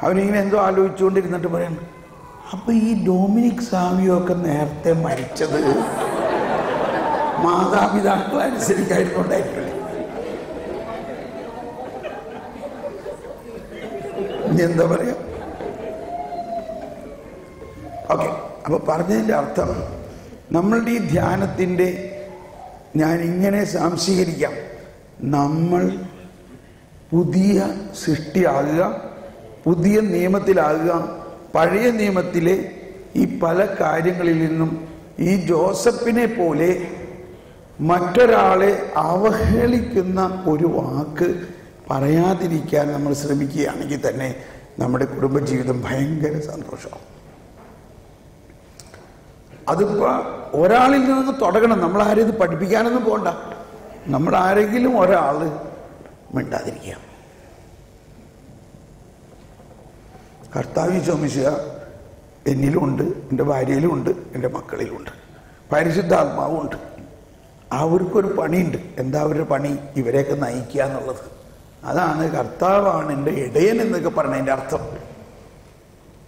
അവനിങ്ങനെ എന്തോ ആലോചിച്ചുകൊണ്ടിരുന്നിട്ട് പറയണം, അപ്പം ഈ ഡൊമിനിക് സാവിയോ ഒക്കെ നേരത്തെ മരിച്ചത് മാതാപിതാക്കളെ അനുസരിക്കായിരുന്നുണ്ടായിരിക്കില്ലേ? ഇനി എന്താ പറയാ? ഓക്കെ, അപ്പൊ പറഞ്ഞതിൻ്റെ അർത്ഥം, നമ്മളുടെ ഈ ധ്യാനത്തിൻ്റെ ഞാൻ ഇങ്ങനെ സാംശീകരിക്കാം, നമ്മൾ പുതിയ സൃഷ്ടിയാകുക, പുതിയ നിയമത്തിലാകുക. പഴയ നിയമത്തിലെ ഈ പല കാര്യങ്ങളിൽ നിന്നും ഈ ജോസഫിനെ പോലെ മറ്റൊരാളെ അവഹേളിക്കുന്ന ഒരു വാക്ക് പറയാതിരിക്കാൻ നമ്മൾ ശ്രമിക്കുകയാണെങ്കിൽ തന്നെ നമ്മുടെ കുടുംബജീവിതം ഭയങ്കര സന്തോഷമാണ്. അതിപ്പോൾ ഒരാളിൽ നിന്ന് തുടങ്ങണം. നമ്മൾ ആരും ഇത് പഠിപ്പിക്കാനൊന്നും പോകണ്ട. നമ്മൾ ആരെങ്കിലും ഒരാൾ മിണ്ടാതിരിക്കുക. കർത്താവ് ചോമിശുക എന്നിലുമുണ്ട്, എൻ്റെ ഭാര്യയിലുമുണ്ട്, എൻ്റെ മക്കളിലുമുണ്ട്, പരിശുദ്ധാത്മാവുമുണ്ട്. അവർക്കൊരു പണിയുണ്ട്. എന്താ അവരുടെ പണി? ഇവരെയൊക്കെ നയിക്കുക എന്നുള്ളത്. അതാണ് കർത്താവാണ് എൻ്റെ ഇടയൻ എന്നൊക്കെ പറഞ്ഞതിൻ്റെ അർത്ഥം.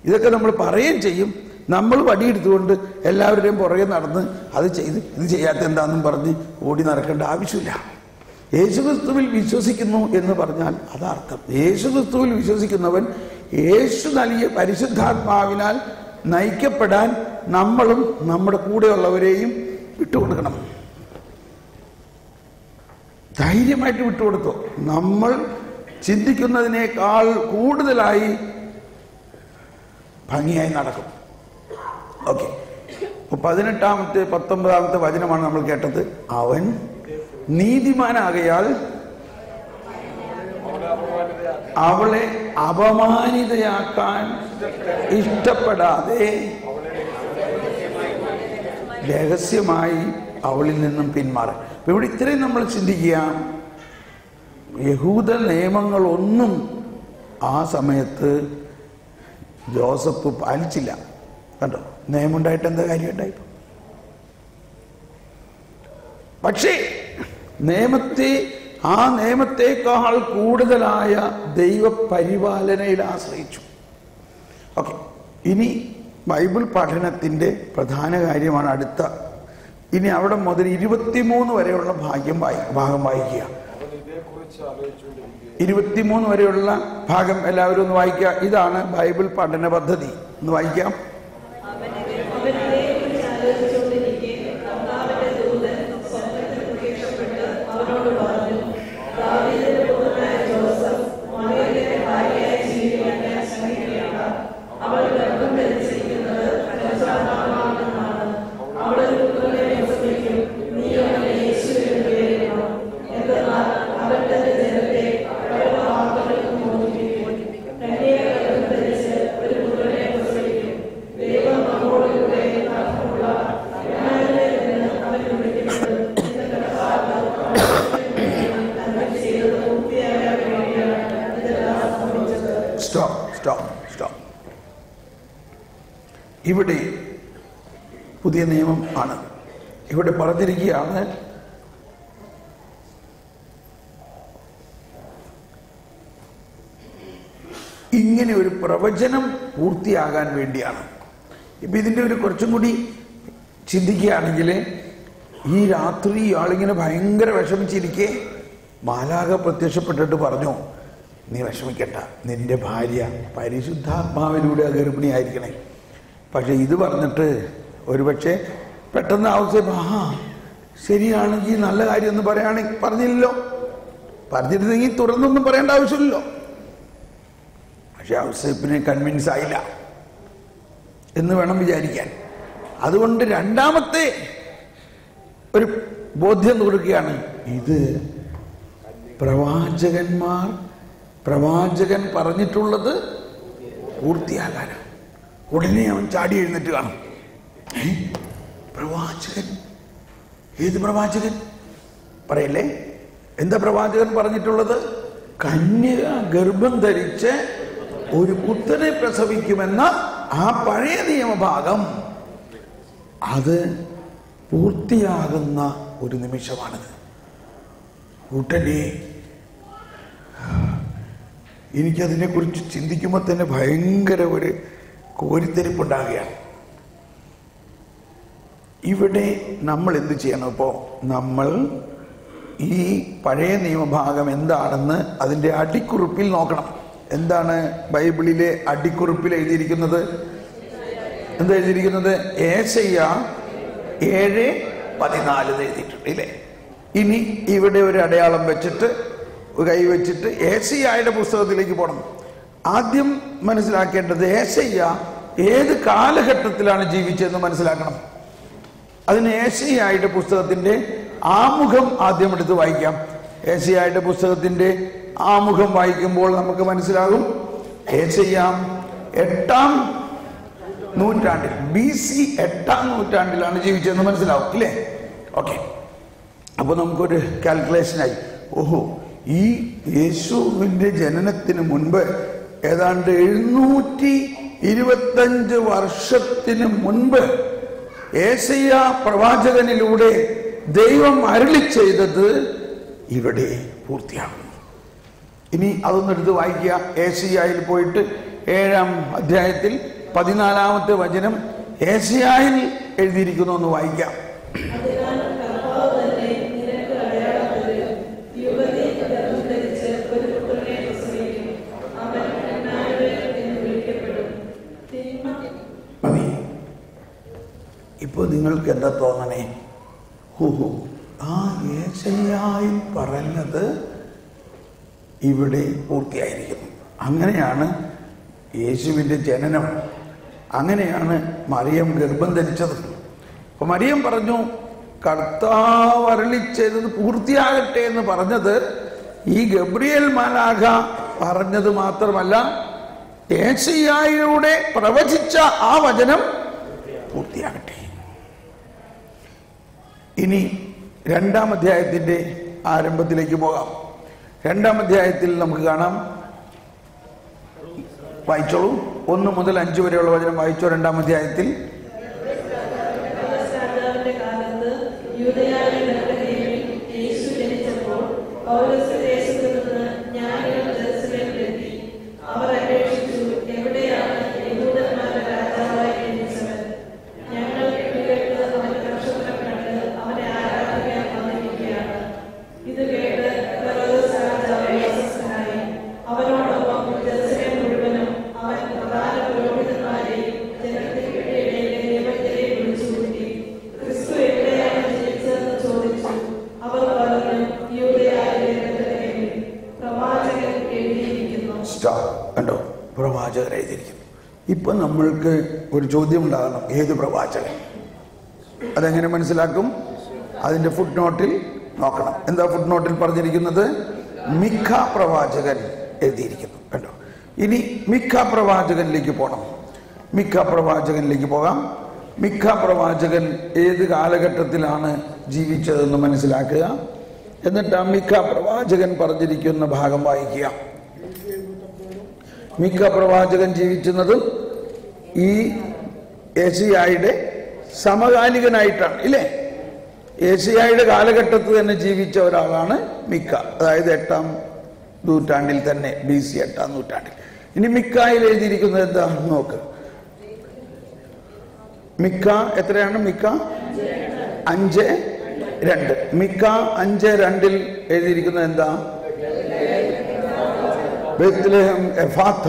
ഇതൊക്കെ നമ്മൾ പറയുകയും ചെയ്യും. നമ്മൾ വടിയെടുത്തുകൊണ്ട് എല്ലാവരുടെയും പുറകെ നടന്ന് അത് ചെയ്ത് ഇത് ചെയ്യാത്ത എന്താണെന്നും പറഞ്ഞ് ഓടി നടക്കേണ്ട ആവശ്യമില്ല. യേശുക്രിസ്തുവിൽ വിശ്വസിക്കുന്നു എന്ന് പറഞ്ഞാൽ അതാർത്ഥം. യേശുക്രിസ്തുവിൽ വിശ്വസിക്കുന്നവൻ യേശു നൽകിയ പരിശുദ്ധാത്മാവിനാൽ നയിക്കപ്പെടാൻ നമ്മളും നമ്മുടെ കൂടെയുള്ളവരെയും വിട്ടുകൊടുക്കണം. ധൈര്യമായിട്ട് വിട്ടുകൊടുത്തോ. നമ്മൾ ചിന്തിക്കുന്നതിനേക്കാൾ കൂടുതലായി ഭംഗിയായി നടക്കും. ഓക്കെ, 18-ാമത്തെ 19-ാമത്തെ വചനമാണ് നമ്മൾ കേട്ടത്. അവൻ നീതിമാനാകയാൽ അവളെ അപമാനിതയാക്കാൻ ഇഷ്ടപ്പെടാതെ രഹസ്യമായി അവളിൽ നിന്നും പിന്മാറി. അപ്പൊ ഇവിടെ ഇത്രയും നമ്മൾ ചിന്തിക്കുക, യഹൂദ നിയമങ്ങളൊന്നും ആ സമയത്ത് ജോസഫ് പാലിച്ചില്ല. കണ്ടോ, നിയമമുണ്ടായിട്ട് എന്താ കാര്യം ഉണ്ടായി? പക്ഷേ ആ നിയമത്തെക്കാൾ കൂടുതലായ ദൈവപരിപാലനയിൽ ആശ്രയിച്ചു. ഓക്കെ, ഇനി ബൈബിൾ പഠനത്തിൻ്റെ പ്രധാന കാര്യമാണ് അടുത്ത. ഇനി അവിടെ മുതൽ 23 വരെയുള്ള ഭാഗം വായിക്കുക. 23 വരെയുള്ള ഭാഗം എല്ലാവരും ഒന്ന് വായിക്കുക. ഇതാണ് ബൈബിൾ പഠന പദ്ധതി. ഒന്ന് വായിക്കാം. സ്റ്റോപ്പ്. ഇവിടെ പുതിയ നിയമം ആണ്. ഇവിടെ പറഞ്ഞിരിക്കുകയാണ്, ഇങ്ങനെ ഒരു പ്രവചനം പൂർത്തിയാകാൻ വേണ്ടിയാണ്. ഇപ്പം ഇതിൻ്റെ ഒരു കുറച്ചും കൂടി ചിന്തിക്കുകയാണെങ്കിൽ, ഈ രാത്രി ഇയാളിങ്ങനെ ഭയങ്കര വിഷമിച്ചിരിക്കെ മാലാഖ പ്രത്യക്ഷപ്പെട്ടിട്ട് പറഞ്ഞു, നീ വിഷമിക്കണ്ട, നിന്റെ ഭാര്യ പരിശുദ്ധാത്മാവിലൂടെ ഗർഭിണിയായിരിക്കണേ. പക്ഷെ ഇത് പറഞ്ഞിട്ട് ഒരുപക്ഷെ പെട്ടെന്ന് ഔസേപ്പ് ശരിയാണെങ്കിൽ നല്ല കാര്യം എന്ന് പറഞ്ഞില്ലല്ലോ. പറഞ്ഞിരുന്നെങ്കിൽ തുറന്നൊന്നും പറയേണ്ട ആവശ്യമില്ലല്ലോ. പക്ഷെ ഔസേപ്പിനെ കൺവിൻസ് ആയില്ല എന്ന് വേണം വിചാരിക്കാൻ. അതുകൊണ്ട് രണ്ടാമത്തെ ഒരു ബോധ്യം കൊടുക്കുകയാണ്, ഇത് പ്രവാചകൻ പറഞ്ഞിട്ടുള്ളത് പൂർത്തിയാകാനാണ്. ഉടനെ അവൻ ചാടി എഴുന്നേറ്റ് കാണും. പ്രവാചകൻ? ഏത് പ്രവാചകൻ? പറയല്ലേ, എന്താ പ്രവാചകൻ പറഞ്ഞിട്ടുള്ളത്? കന്യക ഗർഭം ധരിച്ച് ഒരു പുത്രനെ പ്രസവിക്കുമെന്ന ആ പഴയ നിയമഭാഗം അത് പൂർത്തിയാകുന്ന ഒരു നിമിഷമാണിത്. കൂട്ടനെ എനിക്കതിനെക്കുറിച്ച് ചിന്തിക്കുമ്പോൾ തന്നെ ഭയങ്കര ഒരു കോരിത്തെരിപ്പുണ്ടാകുകയാണ്. ഇവിടെ നമ്മൾ എന്ത് ചെയ്യണം? ഇപ്പോൾ നമ്മൾ ഈ പഴയ നിയമഭാഗം എന്താണെന്ന് അതിൻ്റെ അടിക്കുറിപ്പിൽ നോക്കണം. എന്താണ് ബൈബിളിലെ അടിക്കുറിപ്പിൽ എഴുതിയിരിക്കുന്നത്? എന്താ എഴുതിയിരിക്കുന്നത്? ഏശയ്യാ 7:14 എഴുതിയിട്ടുണ്ട് ഇല്ലേ? ഇനി ഇവിടെ ഒരു അടയാളം വെച്ചിട്ട് കൈവച്ചിട്ട് ഏശയ്യായുടെ പുസ്തകത്തിലേക്ക് പോകണം. ആദ്യം മനസ്സിലാക്കേണ്ടത് ഏശയ്യാ ഏത് കാലഘട്ടത്തിലാണ് ജീവിച്ചതെന്ന് മനസ്സിലാക്കണം. അതിന് ഏശയ്യായുടെ പുസ്തകത്തിന്റെ ആമുഖം ആദ്യം എടുത്ത് വായിക്കാം. ഏശയ്യായുടെ പുസ്തകത്തിന്റെ ആമുഖം വായിക്കുമ്പോൾ നമുക്ക് മനസ്സിലാകും ഏശയ്യാ 8-ാം നൂറ്റാണ്ടിൽ BC 8-ാം നൂറ്റാണ്ടിലാണ് ജീവിച്ചതെന്ന് മനസ്സിലാവും ഇല്ലേ? ഓക്കെ, അപ്പോൾ നമുക്കൊരു കാൽക്കുലേഷനായി. ഈ യേശുവിൻ്റെ ജനനത്തിന് മുൻപ് ഏതാണ്ട് 725 വർഷത്തിന് മുൻപ് ഏശയ്യാ പ്രവാചകനിലൂടെ ദൈവം അരുളി ചെയ്തത് ഇവിടെ പൂർത്തിയാകുന്നു. ഇനി അതൊന്നെടുത്ത് വായിക്കുക. ഏശയ്യായിൽ പോയിട്ട് 7-ാം അധ്യായത്തിൽ 14-ാമത്തെ വചനം ഏശയ്യായിൽ എഴുതിയിരിക്കുന്നു എന്ന് വായിക്കാം. ഇപ്പോൾ നിങ്ങൾക്ക് എന്താ തോന്നണേ? ആ ഏശയ്യായിൽ പറഞ്ഞത് ഇവിടെ പൂർത്തിയായിരിക്കുന്നു. അങ്ങനെയാണ് യേശുവിൻ്റെ ജനനം, അങ്ങനെയാണ് മറിയം ഗർഭം ധരിച്ചത്. അപ്പൊ മറിയം പറഞ്ഞു, കർത്താവ് അരുളി ചെയ്തത് പൂർത്തിയാകട്ടെ എന്ന് പറഞ്ഞത് ഈ ഗബ്രിയേൽ മാലാഖ പറഞ്ഞത് മാത്രമല്ല, യെശയ്യായിലൂടെ പ്രവചിച്ച ആ വചനം പൂർത്തിയാകട്ടെ. ഇനി 2-ാം അധ്യായത്തിന്റെ ആരംഭത്തിലേക്ക് പോകാം. 2-ാം അധ്യായത്തിൽ നമുക്ക് കാണാം, വായിച്ചോളൂ, 1 മുതൽ 5 വരെയുള്ള വചനം വായിച്ചോ. 2-ാം അധ്യായത്തിൽ കണ്ടോ, പ്രവാചകൻ എഴുതിയിരിക്കുന്നു. ഇപ്പൊ നമ്മൾക്ക് ഒരു ചോദ്യം ഉണ്ടാകണം, ഏത് പ്രവാചകൻ? അതെങ്ങനെ മനസ്സിലാക്കും? അതിന്റെ ഫുട് നോട്ടിൽ നോക്കണം. എന്താ ഫുട് നോട്ടിൽ പറഞ്ഞിരിക്കുന്നത്? മിഖ പ്രവാചകൻ എഴുതിയിരിക്കുന്നു. കണ്ടോ, ഇനി മിഖ പ്രവാചകനിലേക്ക് പോകണം. മിഖ പ്രവാചകനിലേക്ക് പോകാം. മിഖ പ്രവാചകൻ ഏത് കാലഘട്ടത്തിലാണ് ജീവിച്ചതെന്ന് മനസ്സിലാക്കുക. എന്നിട്ട് ആ മിഖ പ്രവാചകൻ പറഞ്ഞിരിക്കുന്ന ഭാഗം വായിക്കുക. മിഖ പ്രവാചകൻ ജീവിച്ചിരുന്നതും ഈ യെശയ്യായുടെ സമകാലികനായിട്ടാണ്, ഇല്ലേ? യെശയ്യായുടെ കാലഘട്ടത്തിൽ തന്നെ ജീവിച്ച ഒരാളാണ് മിഖ. അതായത് 8-ാം നൂറ്റാണ്ടിൽ തന്നെ, BC 8-ാം നൂറ്റാണ്ടിൽ. ഇനി മിഖയിൽ എഴുതിയിരിക്കുന്നത് എന്താ നോക്ക്. മിഖ എത്രയാണ്? മിഖ 5:2. മിഖ 5:2 എഴുതിയിരിക്കുന്നത് എന്താ? ബെത്ലഹേം എഫാത്ത